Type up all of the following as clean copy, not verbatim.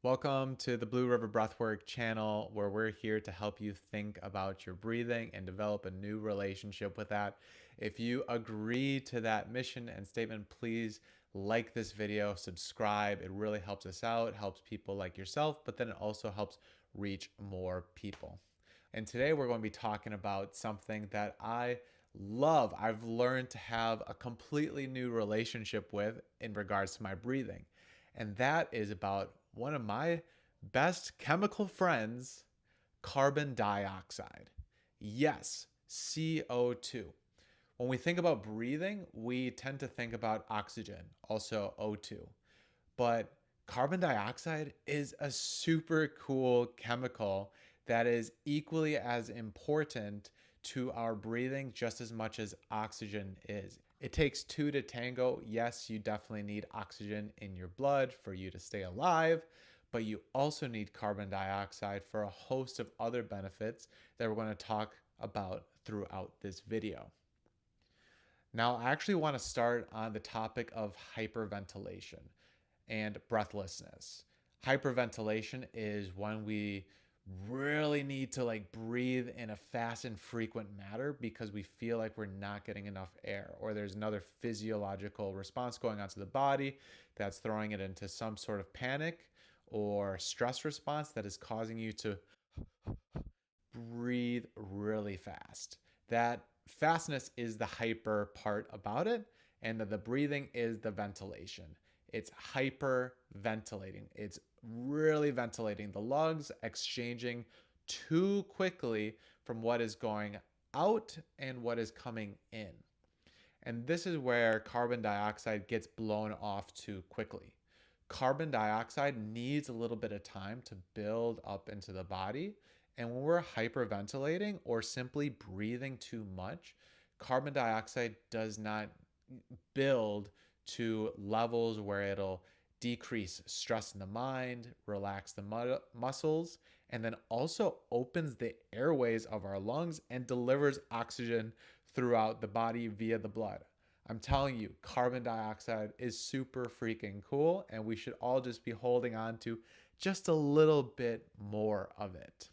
Welcome to the Blue River Breathwork channel, where we're here to help you think about your breathing and develop a new relationship with that. If you agree to that mission and statement, please like this video, subscribe. It really helps us out, helps people like yourself, but then it also helps reach more people. And today we're going to be talking about something that I love. I've learned to have a completely new relationship with in regards to my breathing. And that is about one of my best chemical friends, carbon dioxide. Yes, CO2. When we think about breathing, we tend to think about oxygen, also O2. But carbon dioxide is a super cool chemical that is equally as important to our breathing just as much as oxygen is. It takes two to tango. Yes, you definitely need oxygen in your blood for you to stay alive, but you also need carbon dioxide for a host of other benefits that we're going to talk about throughout this video. Now, I actually want to start on the topic of hyperventilation and breathlessness. Hyperventilation is when we really need to breathe in a fast and frequent manner because we feel like we're not getting enough air, or there's another physiological response going on to the body that's throwing it into some sort of panic or stress response that is causing you to breathe really fast. That fastness is the hyper part about it, and the breathing is the ventilation. It's hyperventilating. It's really ventilating the lungs, exchanging too quickly from what is going out and what is coming in. And this is where carbon dioxide gets blown off too quickly. Carbon dioxide needs a little bit of time to build up into the body. And when we're hyperventilating or simply breathing too much, carbon dioxide does not build to levels where it'll decrease stress in the mind, relax the muscles, and then also opens the airways of our lungs and delivers oxygen throughout the body via the blood. I'm telling you, carbon dioxide is super freaking cool, and we should all just be holding on to just a little bit more of it.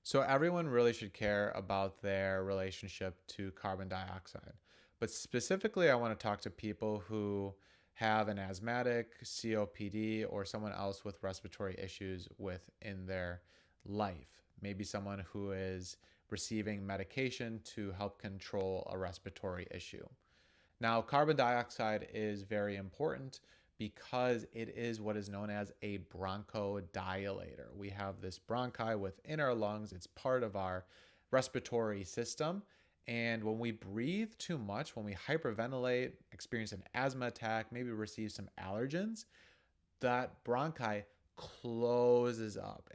So, everyone really should care about their relationship to carbon dioxide. But specifically, I want to talk to people who have an asthmatic, COPD, or someone else with respiratory issues within their life. Maybe someone who is receiving medication to help control a respiratory issue. Now, carbon dioxide is very important because it is what is known as a bronchodilator. We have this bronchi within our lungs, it's part of our respiratory system. And when we breathe too much, when we hyperventilate, experience an asthma attack, maybe receive some allergens, that bronchi closes up.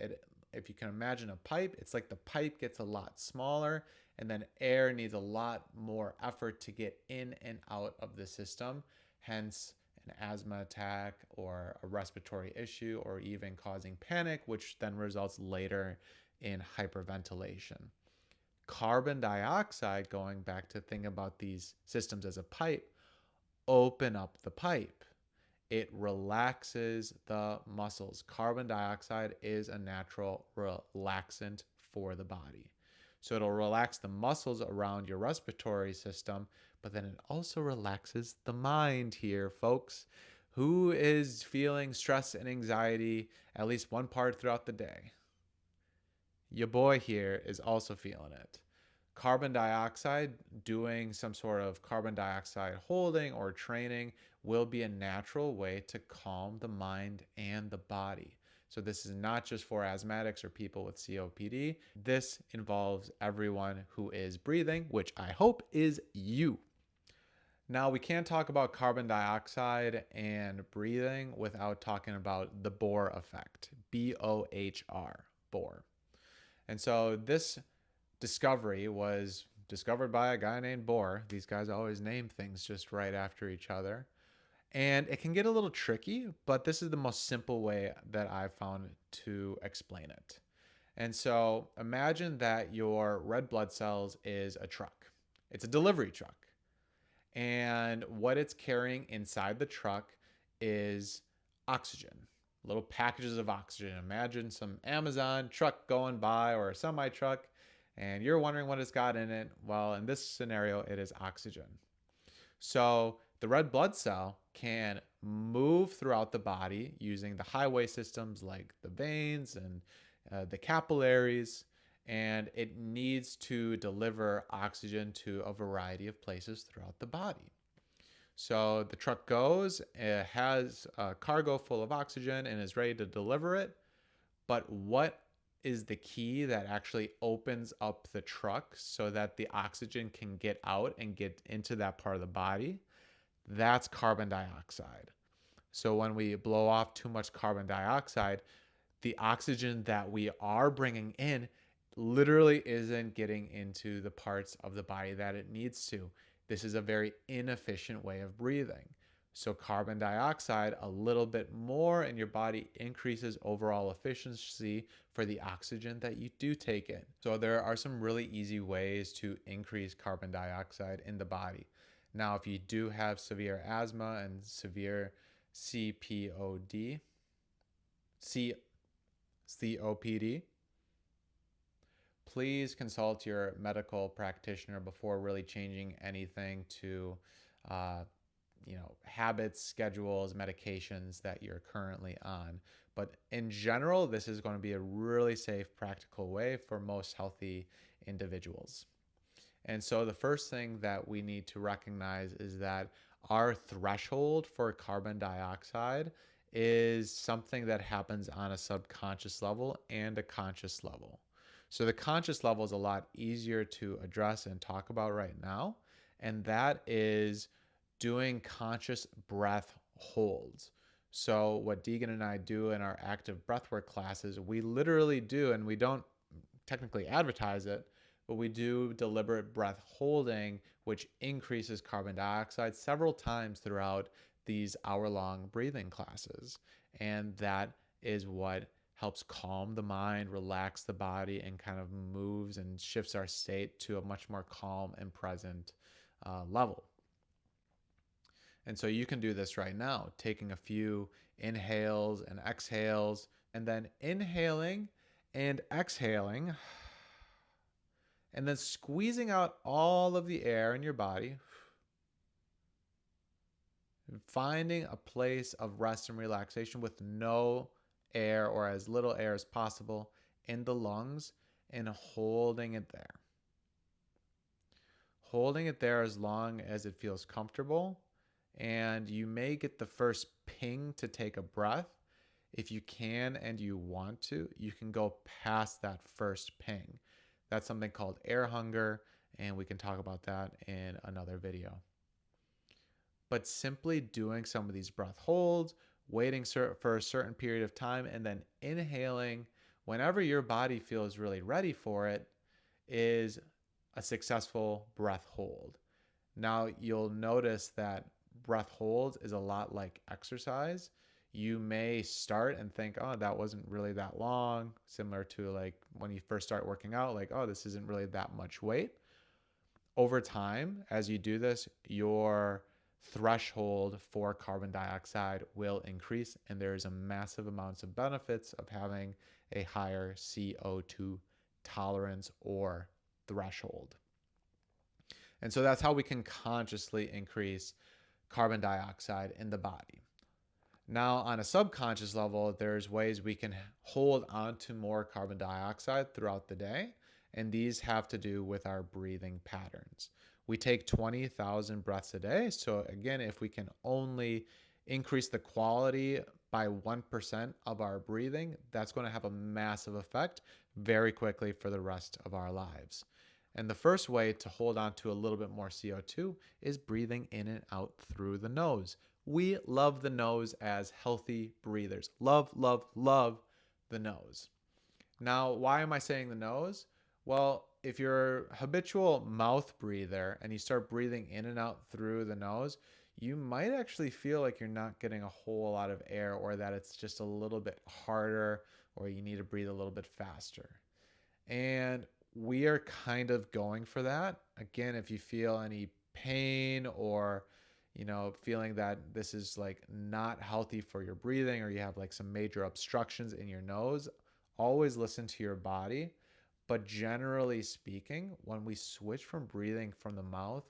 If you can imagine a pipe, it's like the pipe gets a lot smaller, and then air needs a lot more effort to get in and out of the system. Hence, an asthma attack or a respiratory issue, or even causing panic, which then results later in hyperventilation. Carbon dioxide, going back to think about these systems as a pipe, open up the pipe. It relaxes the muscles. Carbon dioxide is a natural relaxant for the body. So it'll relax the muscles around your respiratory system, but then it also relaxes the mind here, folks. Who is feeling stress and anxiety at least one part throughout the day? Your boy here is also feeling it. Carbon dioxide, doing some sort of carbon dioxide holding or training will be a natural way to calm the mind and the body. So, this is not just for asthmatics or people with COPD. This involves everyone who is breathing, which I hope is you. Now, we can't talk about carbon dioxide and breathing without talking about the Bohr effect. BOHR, Bohr. And so, this discovery was discovered by a guy named Bohr. These guys always name things just right after each other. And it can get a little tricky, but this is the most simple way that I've found to explain it. And so imagine that your red blood cells is a truck. It's a delivery truck. And what it's carrying inside the truck is oxygen. little packages of oxygen. Imagine some Amazon truck going by or a semi truck, and you're wondering what it's got in it. Well, in this scenario, it is oxygen. So the red blood cell can move throughout the body using the highway systems like the veins and the capillaries, and it needs to deliver oxygen to a variety of places throughout the body. So the truck goes, it has a cargo full of oxygen and is ready to deliver it. But what is the key that actually opens up the truck so that the oxygen can get out and get into that part of the body? That's carbon dioxide. So when we blow off too much carbon dioxide, the oxygen that we are bringing in literally isn't getting into the parts of the body that it needs to. This is a very inefficient way of breathing. So carbon dioxide, a little bit more in your body increases overall efficiency for the oxygen that you do take in. So there are some really easy ways to increase carbon dioxide in the body. Now, if you do have severe asthma and severe CPOD, COPD, please consult your medical practitioner before really changing anything to, uh, habits, schedules, medications that you're currently on. But in general, this is going to be a really safe, practical way for most healthy individuals. And so the first thing that we need to recognize is that our threshold for carbon dioxide is something that happens on a subconscious level and a conscious level. So the conscious level is a lot easier to address and talk about right now, and that is doing conscious breath holds. So what Deegan and I do in our active breathwork classes, we literally do, and we don't technically advertise it, but we do deliberate breath holding, which increases carbon dioxide several times throughout these hour-long breathing classes. And that is what helps calm the mind, relax the body, and kind of moves and shifts our state to a much more calm and present level. And so you can do this right now, taking a few inhales and exhales, and then inhaling and exhaling, and then squeezing out all of the air in your body, and finding a place of rest and relaxation with no air or as little air as possible in the lungs, and holding it there. Holding it there as long as it feels comfortable. And you may get the first ping to take a breath. If you can and you want to, you can go past that first ping. That's something called air hunger, and we can talk about that in another video. But simply doing some of these breath holds, waiting for a certain period of time, and then inhaling whenever your body feels really ready for it is a successful breath hold. Now, you'll notice that breath holds is a lot like exercise. You may start and think, oh, that wasn't really that long, similar to like when you first start working out, like, oh, this isn't really that much weight. Over time, as you do this, your threshold for carbon dioxide will increase, and there's a massive amounts of benefits of having a higher CO2 tolerance or threshold. And so that's how we can consciously increase carbon dioxide in the body. Now, on a subconscious level, there's ways we can hold on to more carbon dioxide throughout the day, and these have to do with our breathing patterns. We take 20,000 breaths a day, so again, if we can only increase the quality by 1% of our breathing, that's going to have a massive effect very quickly for the rest of our lives. And the first way to hold on to a little bit more CO2 is breathing in and out through the nose. We love the nose as healthy breathers. Love, love, love the nose. Now, why am I saying the nose? Well, if you're a habitual mouth breather and you start breathing in and out through the nose, you might actually feel like you're not getting a whole lot of air, or that it's just a little bit harder, or you need to breathe a little bit faster. And we are kind of going for that. Again, if you feel any pain or feeling that this is like not healthy for your breathing, or you have like some major obstructions in your nose, always listen to your body. But generally speaking, when we switch from breathing from the mouth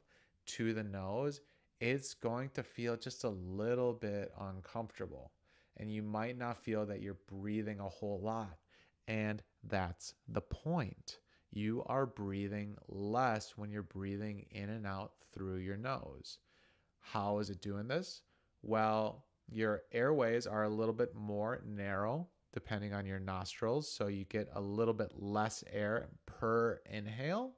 to the nose, it's going to feel just a little bit uncomfortable. And you might not feel that you're breathing a whole lot. And that's the point. You are breathing less when you're breathing in and out through your nose. How is it doing this? Well, your airways are a little bit more narrow depending on your nostrils, so you get a little bit less air per inhale.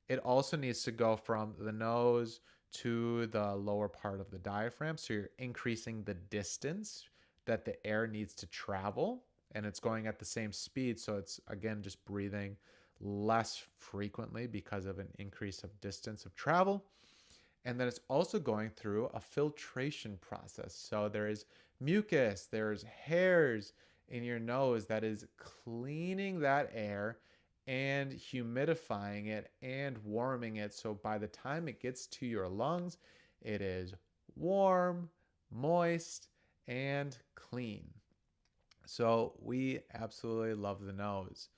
It also needs to go from the nose to the lower part of the diaphragm, so you're increasing the distance that the air needs to travel, and it's going at the same speed, so it's again just breathing less frequently because of an increase of distance of travel. And then it's also going through a filtration process. So there is mucus, there's hairs in your nose that is cleaning that air and humidifying it and warming it. So by the time it gets to your lungs, it is warm, moist, and clean. So we absolutely love the nose.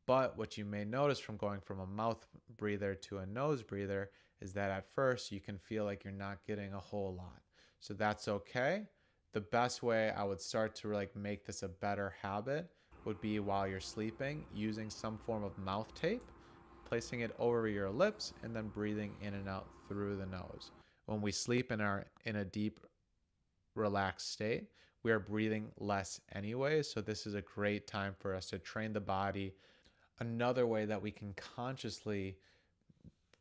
But what you may notice from going from a mouth breather to a nose breather is that at first you can feel like you're not getting a whole lot. So that's okay. The best way I would start to like make this a better habit would be while you're sleeping, using some form of mouth tape, placing it over your lips, and then breathing in and out through the nose. When we sleep and are in a deep relaxed state, we are breathing less anyway. So this is a great time for us to train the body. Another way that we can consciously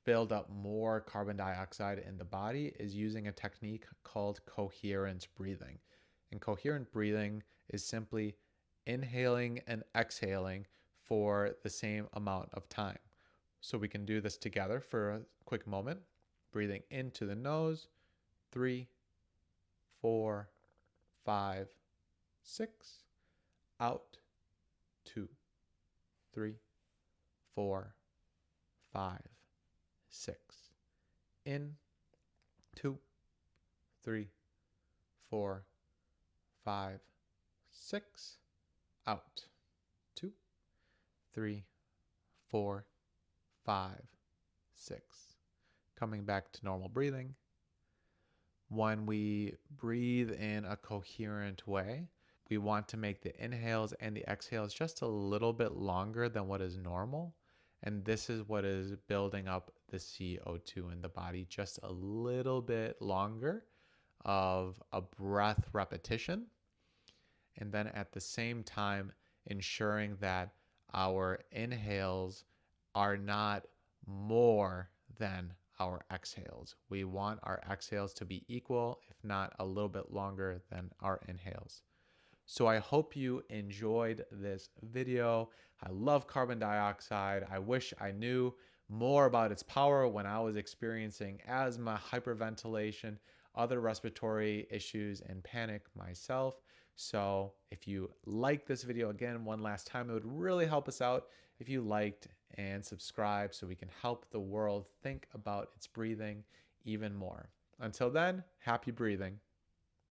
build up more carbon dioxide in the body is using a technique called coherent breathing. And coherent breathing is simply inhaling and exhaling for the same amount of time. So we can do this together for a quick moment. Breathing into the nose, 3, 4, 5, 6. Out, 2, 3, 4, 5, 6. In, 2, 3, 4, 5, 6. Out, 2, 3, 4, 5, 6. Coming back to normal breathing. When we breathe in a coherent way, we want to make the inhales and the exhales just a little bit longer than what is normal. And this is what is building up the CO2 in the body, just a little bit longer of a breath repetition. And then at the same time, ensuring that our inhales are not more than our exhales. We want our exhales to be equal, if not a little bit longer than our inhales. So I hope you enjoyed this video. I love carbon dioxide. I wish I knew more about its power when I was experiencing asthma, hyperventilation, other respiratory issues, and panic myself. So if you like this video, again, one last time, it would really help us out if you liked and subscribe so we can help the world think about its breathing even more. Until then, happy breathing.